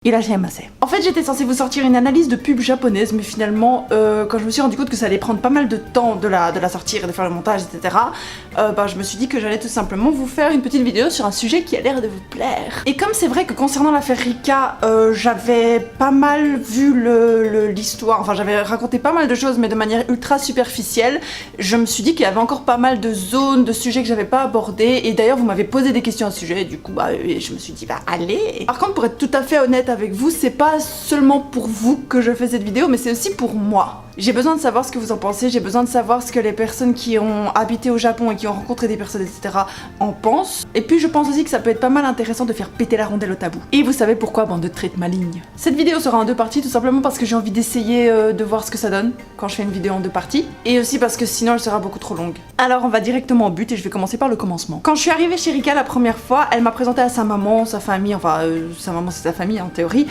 Irashaimase. En fait, j'étais censée vous sortir une analyse de pub japonaise, mais finalement, quand je me suis rendu compte que ça allait prendre pas mal de temps de la sortir et de faire le montage, etc., je me suis dit que j'allais tout simplement vous faire une petite vidéo sur un sujet qui a l'air de vous plaire. Et comme c'est vrai que concernant l'affaire Rika, j'avais pas mal vu l'histoire, enfin j'avais raconté pas mal de choses, mais de manière ultra superficielle, je me suis dit qu'il y avait encore pas mal de zones, de sujets que j'avais pas abordés, et d'ailleurs vous m'avez posé des questions à ce sujet, et du coup, je me suis dit, allez. Par contre, pour être tout à fait honnête avec vous, c'est pas seulement pour vous que je fais cette vidéo, mais c'est aussi pour moi. J'ai besoin de savoir ce que vous en pensez, j'ai besoin de savoir ce que les personnes qui ont habité au Japon et qui ont rencontré des personnes, etc. en pensent. Et puis je pense aussi que ça peut être pas mal intéressant de faire péter la rondelle au tabou. Et vous savez pourquoi, bande de traite maligne. Cette vidéo sera en deux parties, tout simplement parce que j'ai envie d'essayer de voir ce que ça donne quand je fais une vidéo en deux parties. Et aussi parce que sinon elle sera beaucoup trop longue. Alors on va directement au but et je vais commencer par le commencement. Quand je suis arrivée chez Rika la première fois, elle m'a présenté à sa maman, sa famille, enfin sa maman c'est sa famille en théorie,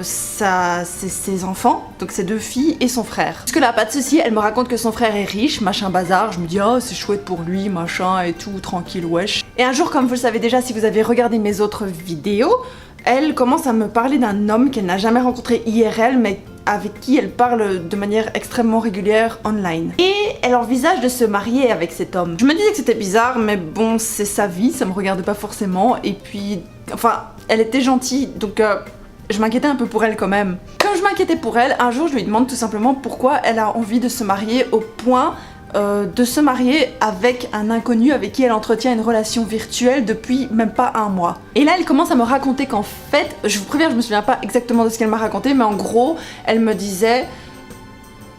c'est ses enfants, donc ses deux filles et son frère. Parce que là, pas de souci, elle me raconte que son frère est riche, machin bazar, je me dis oh c'est chouette pour lui, machin et tout, tranquille, wesh. Et un jour, comme vous le savez déjà si vous avez regardé mes autres vidéos, elle commence à me parler d'un homme qu'elle n'a jamais rencontré IRL, mais avec qui elle parle de manière extrêmement régulière online. Et elle envisage de se marier avec cet homme. Je me disais que c'était bizarre, mais bon, c'est sa vie, ça me regarde pas forcément, et puis, enfin, elle était gentille, donc je m'inquiétais un peu pour elle quand même. Comme je m'inquiétais pour elle, un jour je lui demande tout simplement pourquoi elle a envie de se marier au point de se marier avec un inconnu avec qui elle entretient une relation virtuelle depuis même pas un mois. Et là elle commence à me raconter qu'en fait, je vous préviens, je me souviens pas exactement de ce qu'elle m'a raconté, mais en gros, elle me disait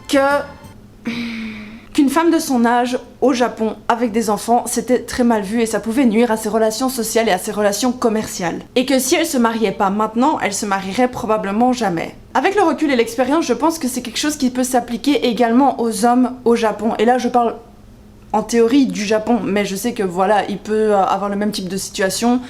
qu'une femme de son âge au Japon avec des enfants, c'était très mal vu et ça pouvait nuire à ses relations sociales et à ses relations commerciales. Et que si elle se mariait pas maintenant, elle se marierait probablement jamais. Avec le recul et l'expérience, je pense que c'est quelque chose qui peut s'appliquer également aux hommes au Japon. Et là, je parle en théorie du Japon, mais je sais que voilà, il peut avoir le même type de situation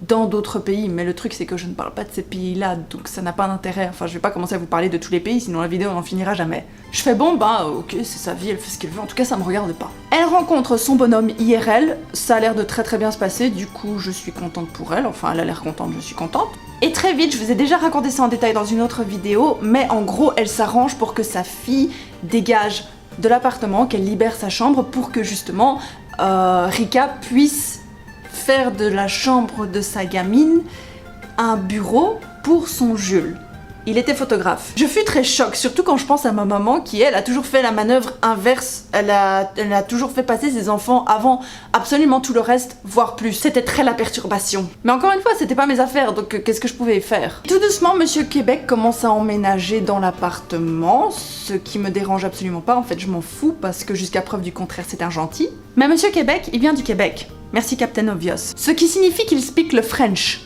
dans d'autres pays, mais le truc c'est que je ne parle pas de ces pays-là, donc ça n'a pas d'intérêt. Enfin, je vais pas commencer à vous parler de tous les pays, sinon la vidéo n'en finira jamais. Je fais bon, ok, c'est sa vie, elle fait ce qu'elle veut, en tout cas ça me regarde pas. Elle rencontre son bonhomme IRL, ça a l'air de très bien se passer, du coup je suis contente pour elle, enfin elle a l'air contente, je suis contente. Et très vite, je vous ai déjà raconté ça en détail dans une autre vidéo, mais en gros elle s'arrange pour que sa fille dégage de l'appartement, qu'elle libère sa chambre pour que justement Rika puisse faire de la chambre de sa gamine un bureau pour son Jules. Il était photographe. Je fus très choquée, surtout quand je pense à ma maman qui, elle, a toujours fait la manœuvre inverse. Elle a toujours fait passer ses enfants avant absolument tout le reste, voire plus. C'était très la perturbation. Mais encore une fois, c'était pas mes affaires, donc qu'est-ce que je pouvais faire? Tout doucement, Monsieur Québec commence à emménager dans l'appartement, ce qui me dérange absolument pas. En fait, je m'en fous parce que jusqu'à preuve du contraire, c'est un gentil. Mais Monsieur Québec, il vient du Québec. Merci Captain Obvious. Ce qui signifie qu'il speak le French.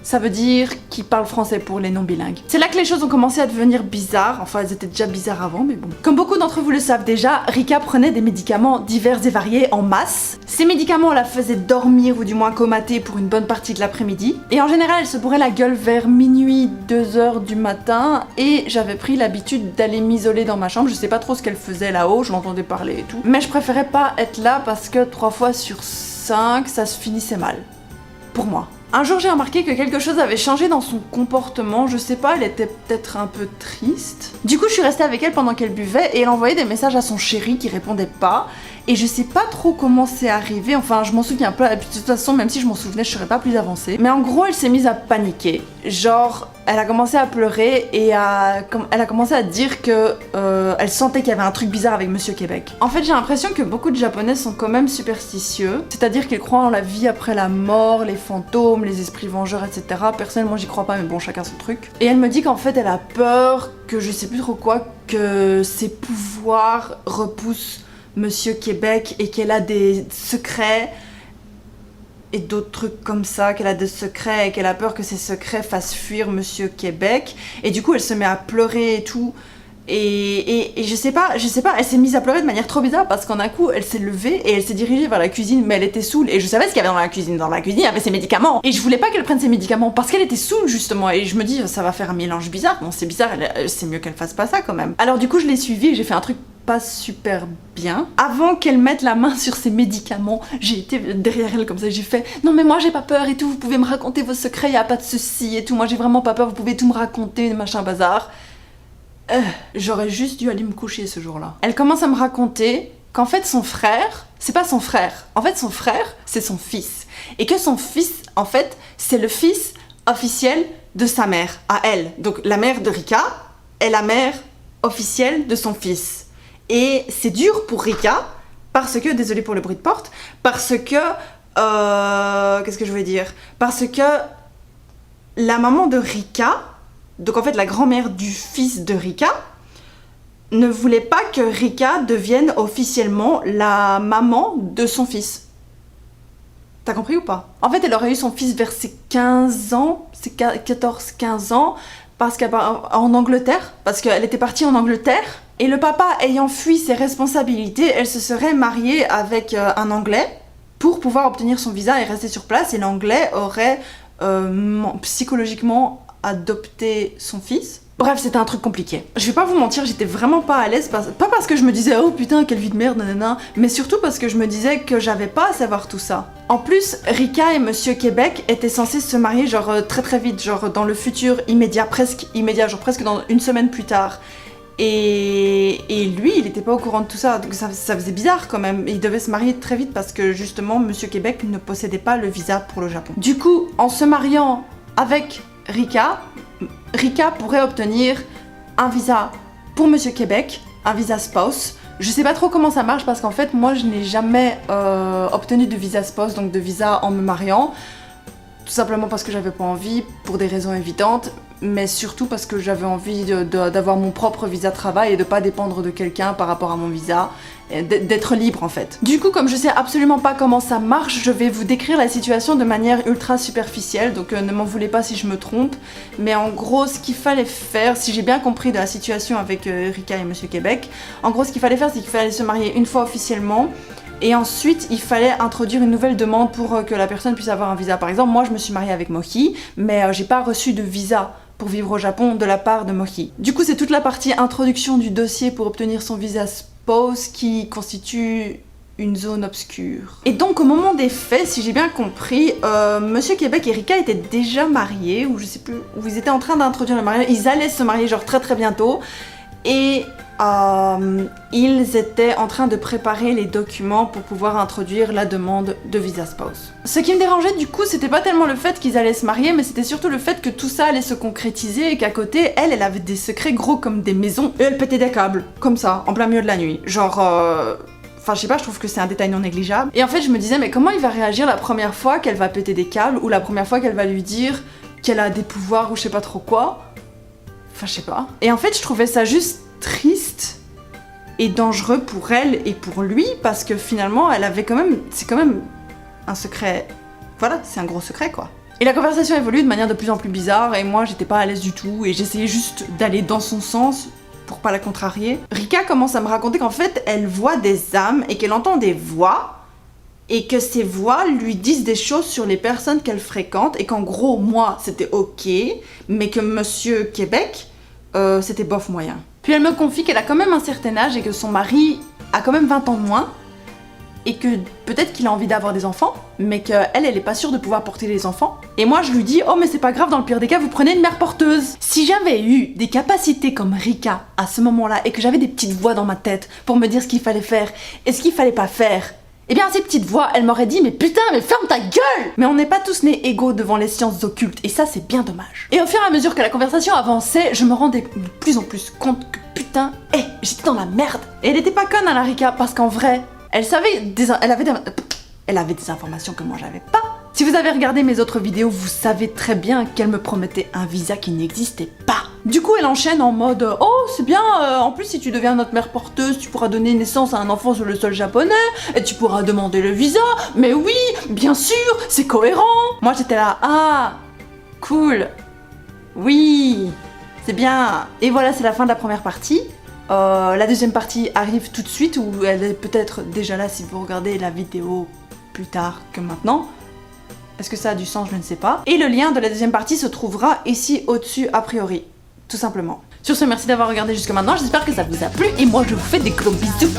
Ça veut dire qu'il parle français pour les non-bilingues. C'est là que les choses ont commencé à devenir bizarres, enfin elles étaient déjà bizarres avant, mais bon. Comme beaucoup d'entre vous le savent déjà, Rika prenait des médicaments divers et variés en masse. Ces médicaments la faisaient dormir ou du moins comater pour une bonne partie de l'après-midi. Et en général, elle se bourrait la gueule vers minuit, 2h du matin, et j'avais pris l'habitude d'aller m'isoler dans ma chambre. Je sais pas trop ce qu'elle faisait là-haut, je l'entendais parler et tout. Mais je préférais pas être là parce que 3 fois sur 5, ça se finissait mal. Pour moi. Un jour j'ai remarqué que quelque chose avait changé dans son comportement, je sais pas, elle était peut-être un peu triste. Du coup je suis restée avec elle pendant qu'elle buvait et elle envoyait des messages à son chéri qui répondait pas. Et je sais pas trop comment c'est arrivé, enfin je m'en souviens pas, et puis de toute façon même si je m'en souvenais je serais pas plus avancée. Mais en gros elle s'est mise à paniquer, genre elle a commencé à pleurer et elle a commencé à dire que elle sentait qu'il y avait un truc bizarre avec Monsieur Québec. En fait j'ai l'impression que beaucoup de Japonais sont quand même superstitieux, c'est-à-dire qu'ils croient en la vie après la mort, les fantômes, les esprits vengeurs, etc. Personnellement j'y crois pas mais bon chacun son truc. Et elle me dit qu'en fait elle a peur que je sais plus trop quoi, que ses pouvoirs repoussent Monsieur Québec et qu'elle a des secrets et d'autres trucs comme ça, qu'elle a des secrets et qu'elle a peur que ces secrets fassent fuir Monsieur Québec. Et du coup elle se met à pleurer et tout. Et je sais pas, elle s'est mise à pleurer de manière trop bizarre parce qu'en un coup elle s'est levée et elle s'est dirigée vers la cuisine, mais elle était saoule et je savais ce qu'il y avait dans la cuisine. Dans la cuisine il y avait ses médicaments et je voulais pas qu'elle prenne ses médicaments parce qu'elle était saoule justement et je me dis ça va faire un mélange bizarre. Bon c'est bizarre, c'est mieux qu'elle fasse pas ça quand même. Alors du coup je l'ai suivie et j'ai fait un truc pas super bien. Avant qu'elle mette la main sur ses médicaments, j'ai été derrière elle comme ça, j'ai fait « Non mais moi j'ai pas peur et tout, vous pouvez me raconter vos secrets, y a pas de soucis et tout, moi j'ai vraiment pas peur, vous pouvez tout me raconter, machin bazar. » J'aurais juste dû aller me coucher ce jour-là. Elle commence à me raconter qu'en fait son frère, c'est pas son frère. En fait son frère, c'est son fils. Et que son fils, en fait, c'est le fils officiel de sa mère, à elle. Donc la mère de Rika est la mère officielle de son fils. Et c'est dur pour Rika, parce que, désolée pour le bruit de porte, parce que, qu'est-ce que je voulais dire? Parce que la maman de Rika, donc en fait la grand-mère du fils de Rika, ne voulait pas que Rika devienne officiellement la maman de son fils. T'as compris ou pas? En fait, elle aurait eu son fils vers ses 15 ans, ses 14-15 ans, parce qu'elle en Angleterre, parce qu'elle était partie en Angleterre, et le papa ayant fui ses responsabilités, elle se serait mariée avec un Anglais pour pouvoir obtenir son visa et rester sur place, et l'Anglais aurait psychologiquement adopté son fils. Bref, c'était un truc compliqué. Je vais pas vous mentir, j'étais vraiment pas à l'aise, pas parce que je me disais « Oh putain, quelle vie de merde, nanana », mais surtout parce que je me disais que j'avais pas à savoir tout ça. En plus, Rika et Monsieur Québec étaient censés se marier genre très vite, genre dans le futur immédiat, presque immédiat, genre presque dans une semaine plus tard. Et lui, il était pas au courant de tout ça, donc ça faisait bizarre quand même. Il devait se marier très vite parce que justement, Monsieur Québec ne possédait pas le visa pour le Japon. Du coup, en se mariant avec Rika pourrait obtenir un visa pour Monsieur Québec, un visa spouse. Je sais pas trop comment ça marche parce qu'en fait, moi, je n'ai jamais obtenu de visa spouse, donc de visa en me mariant. Tout simplement parce que j'avais pas envie, pour des raisons évidentes, mais surtout parce que j'avais envie d'avoir mon propre visa travail et de pas dépendre de quelqu'un par rapport à mon visa, d'être libre en fait. Du coup, comme je sais absolument pas comment ça marche, je vais vous décrire la situation de manière ultra superficielle, donc ne m'en voulez pas si je me trompe, mais en gros, ce qu'il fallait faire, si j'ai bien compris de la situation avec Rika et Monsieur Québec, en gros, ce qu'il fallait faire, c'est qu'il fallait se marier une fois officiellement, et ensuite, il fallait introduire une nouvelle demande pour que la personne puisse avoir un visa. Par exemple, moi, je me suis mariée avec Mohi, mais j'ai pas reçu de visa pour vivre au Japon de la part de Mohi. Du coup, c'est toute la partie introduction du dossier pour obtenir son visa spouse qui constitue une zone obscure. Et donc, au moment des faits, si j'ai bien compris, Monsieur Québec et Rika étaient déjà mariés, ou je sais plus, où ils étaient en train d'introduire le mariage. Ils allaient se marier genre très bientôt, et ils étaient en train de préparer les documents pour pouvoir introduire la demande de visa spouse. Ce qui me dérangeait du coup, c'était pas tellement le fait qu'ils allaient se marier, mais c'était surtout le fait que tout ça allait se concrétiser et qu'à côté, elle avait des secrets gros comme des maisons et elle pétait des câbles, comme ça, en plein milieu de la nuit. Genre, enfin je sais pas, je trouve que c'est un détail non négligeable. Et en fait, je me disais, mais comment il va réagir la première fois qu'elle va péter des câbles ou la première fois qu'elle va lui dire qu'elle a des pouvoirs ou je sais pas trop quoi. Enfin, je sais pas. Et en fait, je trouvais ça juste triste et dangereux pour elle et pour lui parce que finalement elle avait quand même, c'est quand même un secret, voilà, c'est un gros secret quoi. Et la conversation évolue de manière de plus en plus bizarre et moi j'étais pas à l'aise du tout et j'essayais juste d'aller dans son sens pour pas la contrarier. Rika commence à me raconter qu'en fait elle voit des âmes et qu'elle entend des voix et que ces voix lui disent des choses sur les personnes qu'elle fréquente et qu'en gros moi c'était ok mais que Monsieur Québec c'était bof moyen. Puis elle me confie qu'elle a quand même un certain âge et que son mari a quand même 20 ans de moins et que peut-être qu'il a envie d'avoir des enfants, mais qu'elle, elle est pas sûre de pouvoir porter les enfants. Et moi je lui dis « Oh mais c'est pas grave, dans le pire des cas, vous prenez une mère porteuse !» Si j'avais eu des capacités comme Rika à ce moment-là et que j'avais des petites voix dans ma tête pour me dire ce qu'il fallait faire et ce qu'il fallait pas faire, eh bien ces petites voix, elles m'auraient dit « Mais putain, mais ferme ta gueule !» Mais on n'est pas tous nés égaux devant les sciences occultes, et ça c'est bien dommage. Et au fur et à mesure que la conversation avançait, je me rendais de plus en plus compte que putain, j'étais dans la merde. Et elle était pas conne à la Rika, parce qu'en vrai, elle avait des informations que moi j'avais pas. Si vous avez regardé mes autres vidéos, vous savez très bien qu'elle me promettait un visa qui n'existait pas. Du coup, elle enchaîne en mode « Oh, c'est bien, en plus si tu deviens notre mère porteuse, tu pourras donner naissance à un enfant sur le sol japonais, et tu pourras demander le visa, mais oui, bien sûr, c'est cohérent !» Moi j'étais là « Ah, cool, oui, c'est bien !» Et voilà, c'est la fin de la première partie. La deuxième partie arrive tout de suite, ou elle est peut-être déjà là si vous regardez la vidéo plus tard que maintenant. Est-ce que ça a du sens? Je ne sais pas. Et le lien de la deuxième partie se trouvera ici au-dessus a priori, tout simplement. Sur ce, merci d'avoir regardé jusque maintenant, j'espère que ça vous a plu et moi je vous fais des gros bisous.